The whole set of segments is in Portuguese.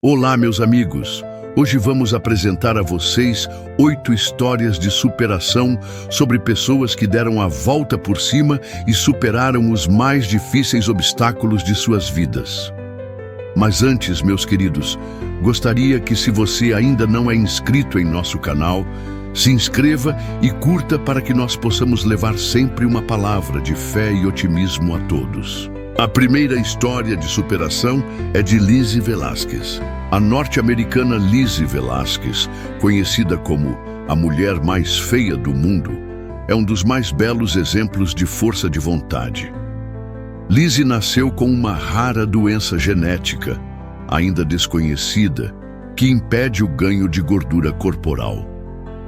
Olá, meus amigos! Hoje vamos apresentar a vocês 8 histórias de superação sobre pessoas que deram a volta por cima e superaram os mais difíceis obstáculos de suas vidas. Mas antes, meus queridos, gostaria que, se você ainda não é inscrito em nosso canal, se inscreva e curta para que nós possamos levar sempre uma palavra de fé e otimismo a todos. A primeira história de superação é de Lizzie Velasquez. A norte-americana Lizzie Velasquez, conhecida como a mulher mais feia do mundo, é um dos mais belos exemplos de força de vontade. Lizzie nasceu com uma rara doença genética, ainda desconhecida, que impede o ganho de gordura corporal.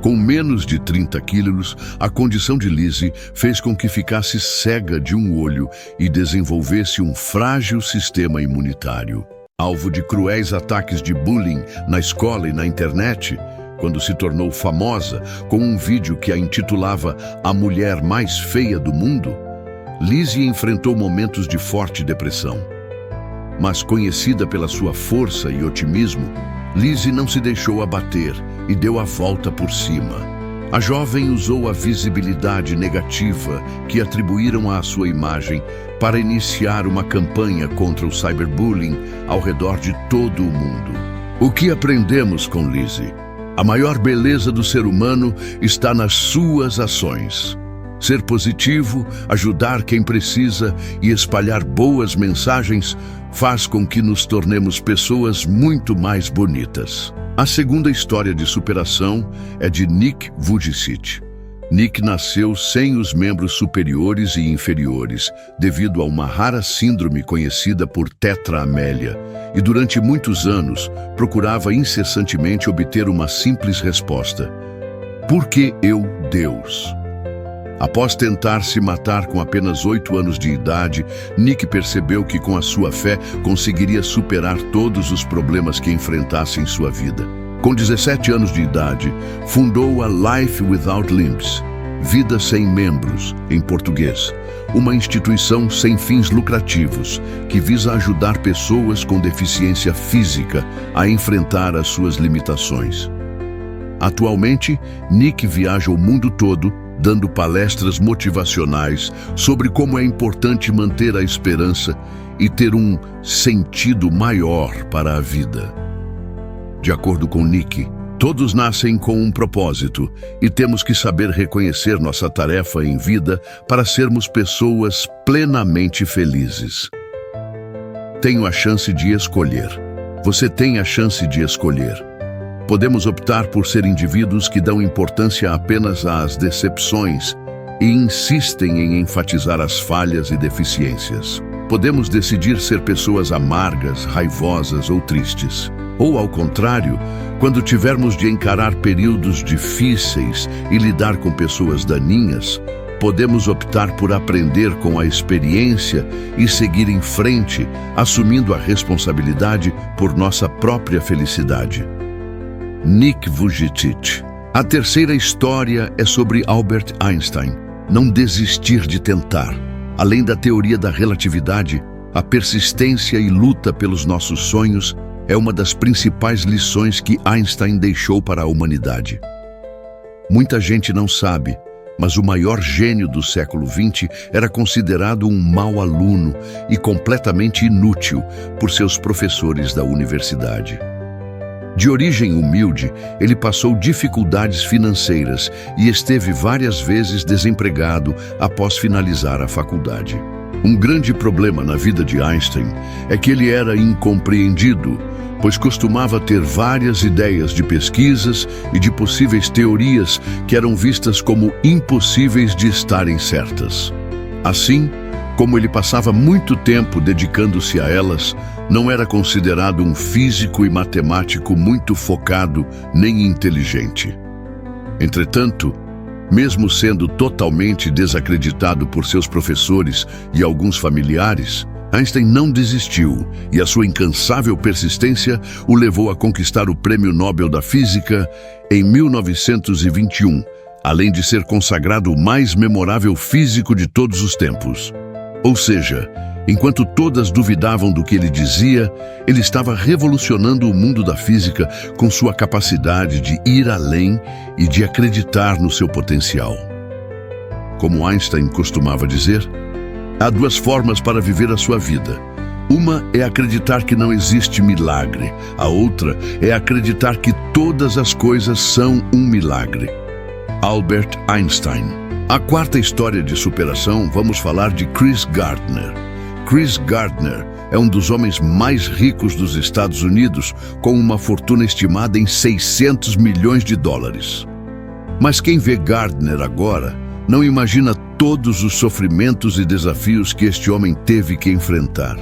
Com menos de 30 quilos, a condição de Lizzie fez com que ficasse cega de um olho e desenvolvesse um frágil sistema imunitário. Alvo de cruéis ataques de bullying na escola e na internet, quando se tornou famosa com um vídeo que a intitulava A Mulher Mais Feia do Mundo, Lizzie enfrentou momentos de forte depressão. Mas conhecida pela sua força e otimismo, Lizzie não se deixou abater e deu a volta por cima. A jovem usou a visibilidade negativa que atribuíram à sua imagem para iniciar uma campanha contra o cyberbullying ao redor de todo o mundo. O que aprendemos com Lizzie? A maior beleza do ser humano está nas suas ações. Ser positivo, ajudar quem precisa e espalhar boas mensagens faz com que nos tornemos pessoas muito mais bonitas. A segunda história de superação é de Nick Vujicic. Nick nasceu sem os membros superiores e inferiores, devido a uma rara síndrome conhecida por tetra-amélia, e durante muitos anos procurava incessantemente obter uma simples resposta: por que eu, Deus? Após tentar se matar com apenas 8 anos de idade, Nick percebeu que com a sua fé conseguiria superar todos os problemas que enfrentasse em sua vida. Com 17 anos de idade, fundou a Life Without Limbs, Vida Sem Membros, em português, uma instituição sem fins lucrativos que visa ajudar pessoas com deficiência física a enfrentar as suas limitações. Atualmente, Nick viaja o mundo todo dando palestras motivacionais sobre como é importante manter a esperança e ter um sentido maior para a vida. De acordo com Nick, todos nascem com um propósito e temos que saber reconhecer nossa tarefa em vida para sermos pessoas plenamente felizes. Tenho a chance de escolher. Você tem a chance de escolher. Podemos optar por ser indivíduos que dão importância apenas às decepções e insistem em enfatizar as falhas e deficiências. Podemos decidir ser pessoas amargas, raivosas ou tristes. Ou, ao contrário, quando tivermos de encarar períodos difíceis e lidar com pessoas daninhas, podemos optar por aprender com a experiência e seguir em frente, assumindo a responsabilidade por nossa própria felicidade. Nick Vujicic. A terceira história é sobre Albert Einstein. Não desistir de tentar. Além da teoria da relatividade, a persistência e luta pelos nossos sonhos é uma das principais lições que Einstein deixou para a humanidade. Muita gente não sabe, mas o maior gênio do século XX era considerado um mau aluno e completamente inútil por seus professores da universidade. De origem humilde, ele passou dificuldades financeiras e esteve várias vezes desempregado após finalizar a faculdade. Um grande problema na vida de Einstein é que ele era incompreendido, pois costumava ter várias ideias de pesquisas e de possíveis teorias que eram vistas como impossíveis de estarem certas. Assim, como ele passava muito tempo dedicando-se a elas, não era considerado um físico e matemático muito focado nem inteligente. Entretanto, mesmo sendo totalmente desacreditado por seus professores e alguns familiares, Einstein não desistiu e a sua incansável persistência o levou a conquistar o Prêmio Nobel da Física em 1921, além de ser consagrado o mais memorável físico de todos os tempos. Ou seja, Enquanto todas duvidavam do que ele dizia, ele estava revolucionando o mundo da física com sua capacidade de ir além e de acreditar no seu potencial. Como Einstein costumava dizer, há duas formas para viver a sua vida. Uma é acreditar que não existe milagre, a outra é acreditar que todas as coisas são um milagre. Albert Einstein. A quarta história de superação, vamos falar de Chris Gardner. Chris Gardner é um dos homens mais ricos dos Estados Unidos, com uma fortuna estimada em 600 milhões de dólares. Mas quem vê Gardner agora não imagina todos os sofrimentos e desafios que este homem teve que enfrentar.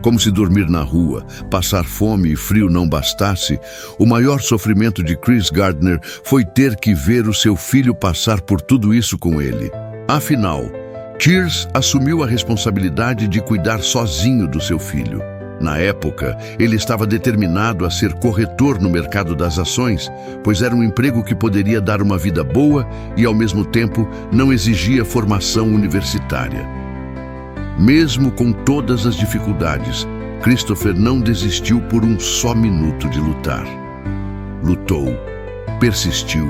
Como se dormir na rua, passar fome e frio não bastasse, o maior sofrimento de Chris Gardner foi ter que ver o seu filho passar por tudo isso com ele. Afinal, Chris assumiu a responsabilidade de cuidar sozinho do seu filho. Na época, ele estava determinado a ser corretor no mercado das ações, pois era um emprego que poderia dar uma vida boa e, ao mesmo tempo, não exigia formação universitária. Mesmo com todas as dificuldades, Christopher não desistiu por um só minuto de lutar. Lutou, persistiu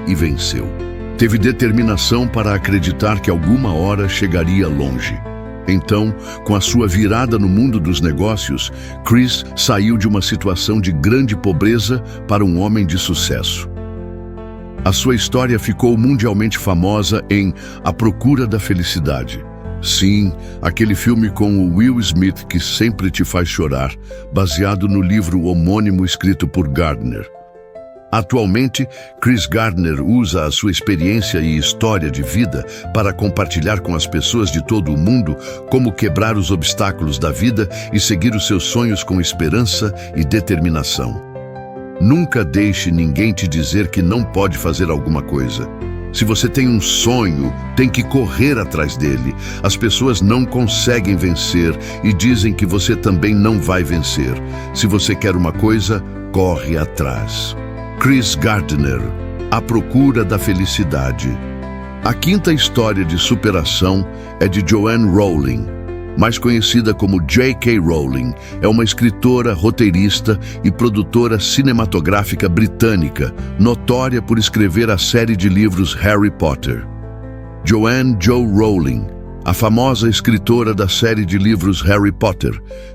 e venceu. Teve determinação para acreditar que alguma hora chegaria longe. Então, com a sua virada no mundo dos negócios, Chris saiu de uma situação de grande pobreza para um homem de sucesso. A sua história ficou mundialmente famosa em A Procura da Felicidade. Sim, aquele filme com o Will Smith que sempre te faz chorar, baseado no livro homônimo escrito por Gardner. Atualmente, Chris Gardner usa a sua experiência e história de vida para compartilhar com as pessoas de todo o mundo como quebrar os obstáculos da vida e seguir os seus sonhos com esperança e determinação. Nunca deixe ninguém te dizer que não pode fazer alguma coisa. Se você tem um sonho, tem que correr atrás dele. As pessoas não conseguem vencer e dizem que você também não vai vencer. Se você quer uma coisa, corre atrás. Chris Gardner, A Procura da Felicidade. A quinta história de superação é de Joanne Rowling, mais conhecida como J.K. Rowling. É uma escritora, roteirista e produtora cinematográfica britânica, notória por escrever a série de livros Harry Potter. Joanne Jo Rowling, a famosa escritora da série de livros Harry Potter,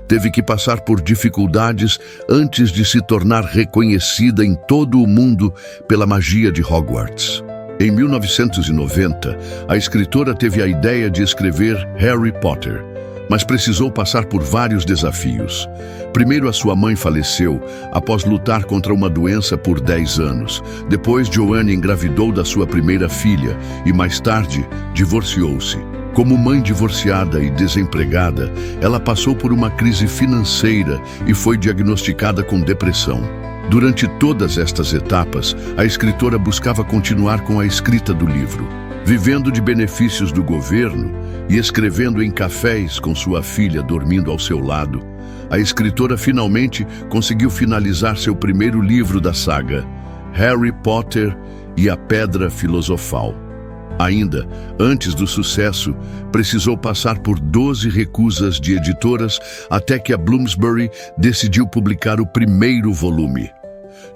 teve que passar por dificuldades antes de se tornar reconhecida em todo o mundo pela magia de Hogwarts. Em 1990, a escritora teve a ideia de escrever Harry Potter, mas precisou passar por vários desafios. Primeiro, a sua mãe faleceu após lutar contra uma doença por 10 anos. Depois, Joanne engravidou da sua primeira filha e, mais tarde, divorciou-se. Como mãe divorciada e desempregada, ela passou por uma crise financeira e foi diagnosticada com depressão. Durante todas estas etapas, a escritora buscava continuar com a escrita do livro, vivendo de benefícios do governo e escrevendo em cafés com sua filha dormindo ao seu lado. A escritora finalmente conseguiu finalizar seu primeiro livro da saga, Harry Potter e a Pedra Filosofal. Ainda, antes do sucesso, precisou passar por 12 recusas de editoras até que a Bloomsbury decidiu publicar o primeiro volume.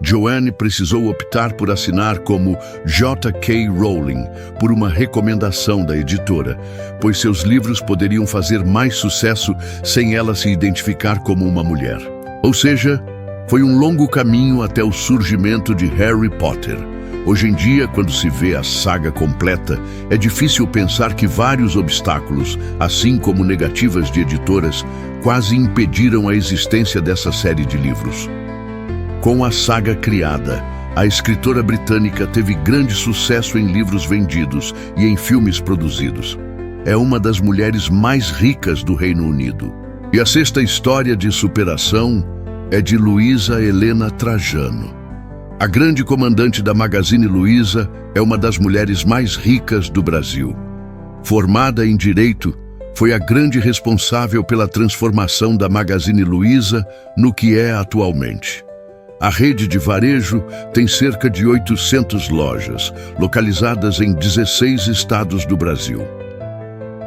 Joanne precisou optar por assinar como J.K. Rowling por uma recomendação da editora, pois seus livros poderiam fazer mais sucesso sem ela se identificar como uma mulher. Ou seja, foi um longo caminho até o surgimento de Harry Potter. Hoje em dia, quando se vê a saga completa, é difícil pensar que vários obstáculos, assim como negativas de editoras, quase impediram a existência dessa série de livros. Com a saga criada, a escritora britânica teve grande sucesso em livros vendidos e em filmes produzidos. É uma das mulheres mais ricas do Reino Unido. E a sexta história de superação é de Luísa Helena Trajano. A grande comandante da Magazine Luiza é uma das mulheres mais ricas do Brasil. Formada em Direito, foi a grande responsável pela transformação da Magazine Luiza no que é atualmente. A rede de varejo tem cerca de 800 lojas, localizadas em 16 estados do Brasil.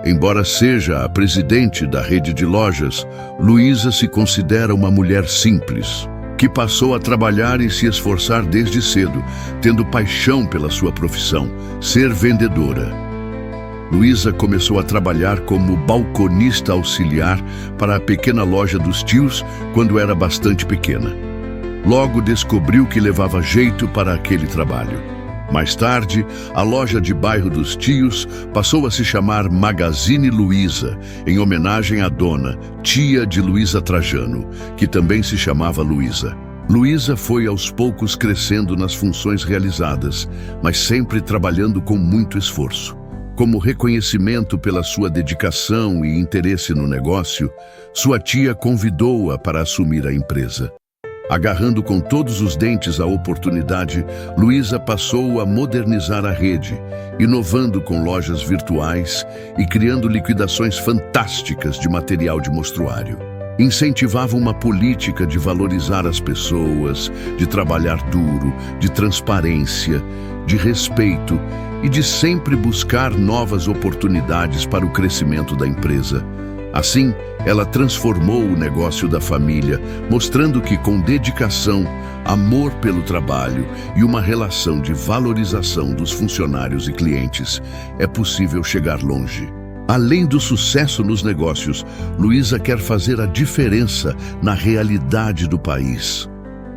Embora seja a presidente da rede de lojas, Luísa se considera uma mulher simples, que passou a trabalhar e se esforçar desde cedo, tendo paixão pela sua profissão, ser vendedora. Luísa começou a trabalhar como balconista auxiliar para a pequena loja dos tios quando era bastante pequena. Logo descobriu que levava jeito para aquele trabalho. Mais tarde, a loja de bairro dos tios passou a se chamar Magazine Luiza, em homenagem à dona, tia de Luísa Trajano, que também se chamava Luísa. Luísa foi aos poucos crescendo nas funções realizadas, mas sempre trabalhando com muito esforço. Como reconhecimento pela sua dedicação e interesse no negócio, sua tia convidou-a para assumir a empresa. Agarrando com todos os dentes a oportunidade, Luísa passou a modernizar a rede, inovando com lojas virtuais e criando liquidações fantásticas de material de mostruário. Incentivava uma política de valorizar as pessoas, de trabalhar duro, de transparência, de respeito e de sempre buscar novas oportunidades para o crescimento da empresa. Assim, ela transformou o negócio da família, mostrando que com dedicação, amor pelo trabalho e uma relação de valorização dos funcionários e clientes, é possível chegar longe. Além do sucesso nos negócios, Luísa quer fazer a diferença na realidade do país.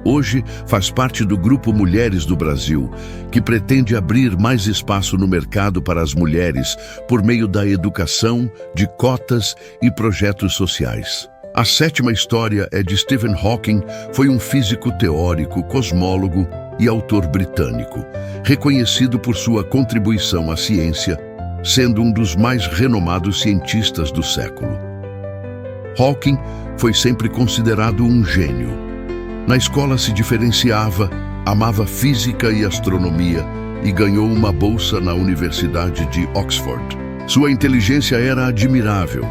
Hoje, faz parte do Grupo Mulheres do Brasil, que pretende abrir mais espaço no mercado para as mulheres por meio da educação, de cotas e projetos sociais. A sétima história é de Stephen Hawking, foi um físico teórico, cosmólogo e autor britânico, reconhecido por sua contribuição à ciência, sendo um dos mais renomados cientistas do século. Hawking foi sempre considerado um gênio. Na escola se diferenciava, amava física e astronomia e ganhou uma bolsa na Universidade de Oxford. Sua inteligência era admirável,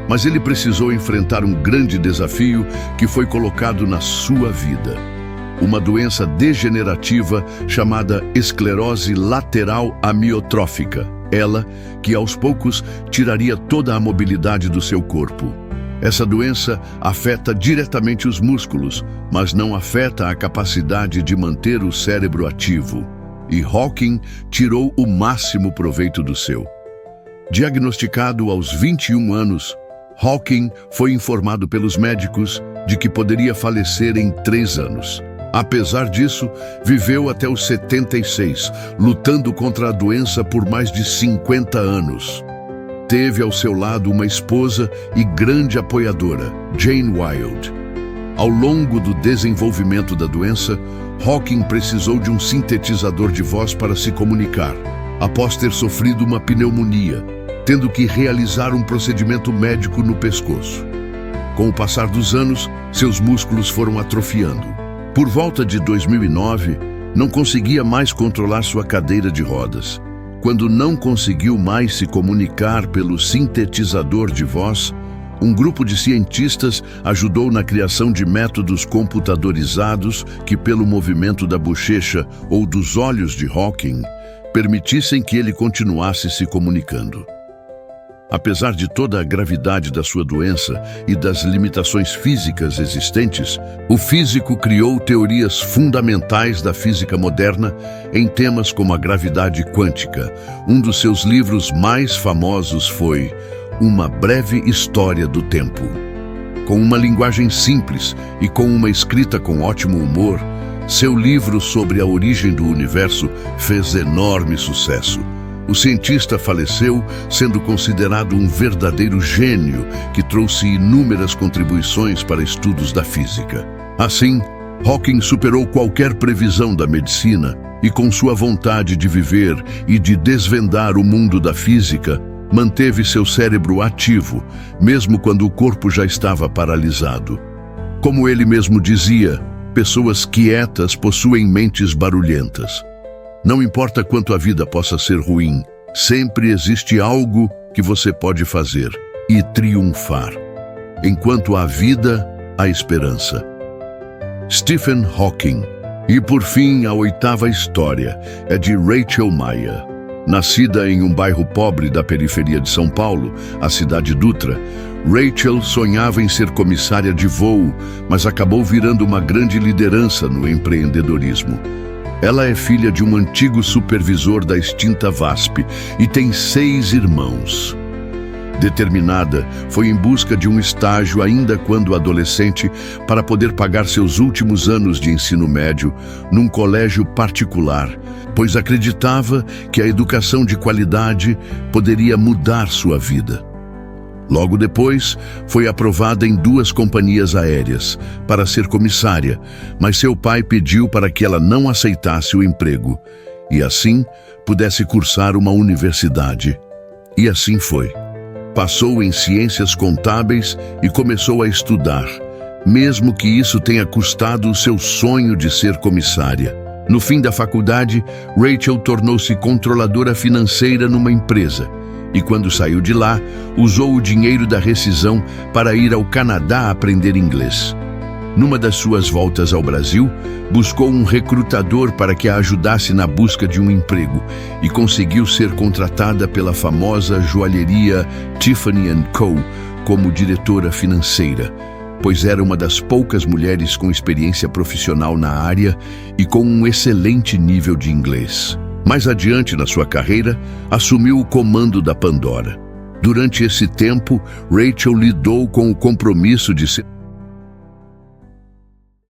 mas ele precisou enfrentar um grande desafio que foi colocado na sua vida. Uma doença degenerativa chamada esclerose lateral amiotrófica. Ela, que aos poucos tiraria toda a mobilidade do seu corpo. Essa doença afeta diretamente os músculos, mas não afeta a capacidade de manter o cérebro ativo. E Hawking tirou o máximo proveito do seu. Diagnosticado aos 21 anos, Hawking foi informado pelos médicos de que poderia falecer em 3 anos. Apesar disso, viveu até os 76, lutando contra a doença por mais de 50 anos. Teve ao seu lado uma esposa e grande apoiadora, Jane Wilde. Ao longo do desenvolvimento da doença, Hawking precisou de um sintetizador de voz para se comunicar, após ter sofrido uma pneumonia, tendo que realizar um procedimento médico no pescoço. Com o passar dos anos, seus músculos foram atrofiando. Por volta de 2009, não conseguia mais controlar sua cadeira de rodas. Quando não conseguiu mais se comunicar pelo sintetizador de voz, um grupo de cientistas ajudou na criação de métodos computadorizados que, pelo movimento da bochecha ou dos olhos de Hawking, permitissem que ele continuasse se comunicando. Apesar de toda a gravidade da sua doença e das limitações físicas existentes, o físico criou teorias fundamentais da física moderna em temas como a gravidade quântica. Um dos seus livros mais famosos foi Uma Breve História do Tempo. Com uma linguagem simples e com uma escrita com ótimo humor, seu livro sobre a origem do universo fez enorme sucesso. O cientista faleceu sendo considerado um verdadeiro gênio que trouxe inúmeras contribuições para estudos da física. Assim, Hawking superou qualquer previsão da medicina e, com sua vontade de viver e de desvendar o mundo da física, manteve seu cérebro ativo, mesmo quando o corpo já estava paralisado. Como ele mesmo dizia, pessoas quietas possuem mentes barulhentas. Não importa quanto a vida possa ser ruim, sempre existe algo que você pode fazer e triunfar. Enquanto há vida, há esperança. Stephen Hawking. E por fim, a 8ª história é de Rachel Maia. Nascida em um bairro pobre da periferia de São Paulo, a cidade Dutra, Rachel sonhava em ser comissária de voo, mas acabou virando uma grande liderança no empreendedorismo. Ela é filha de um antigo supervisor da extinta VASP e tem 6 irmãos. Determinada, foi em busca de um estágio ainda quando adolescente para poder pagar seus últimos anos de ensino médio num colégio particular, pois acreditava que a educação de qualidade poderia mudar sua vida. Logo depois, foi aprovada em 2 companhias aéreas para ser comissária, mas seu pai pediu para que ela não aceitasse o emprego e assim pudesse cursar uma universidade. E assim foi. Passou em ciências contábeis e começou a estudar, mesmo que isso tenha custado o seu sonho de ser comissária. No fim da faculdade, Rachel tornou-se controladora financeira numa empresa e, quando saiu de lá, usou o dinheiro da rescisão para ir ao Canadá aprender inglês. Numa das suas voltas ao Brasil, buscou um recrutador para que a ajudasse na busca de um emprego e conseguiu ser contratada pela famosa joalheria Tiffany & Co. como diretora financeira, pois era uma das poucas mulheres com experiência profissional na área e com um excelente nível de inglês. Mais adiante na sua carreira, assumiu o comando da Pandora. Durante esse tempo, Rachel lidou com o compromisso de ser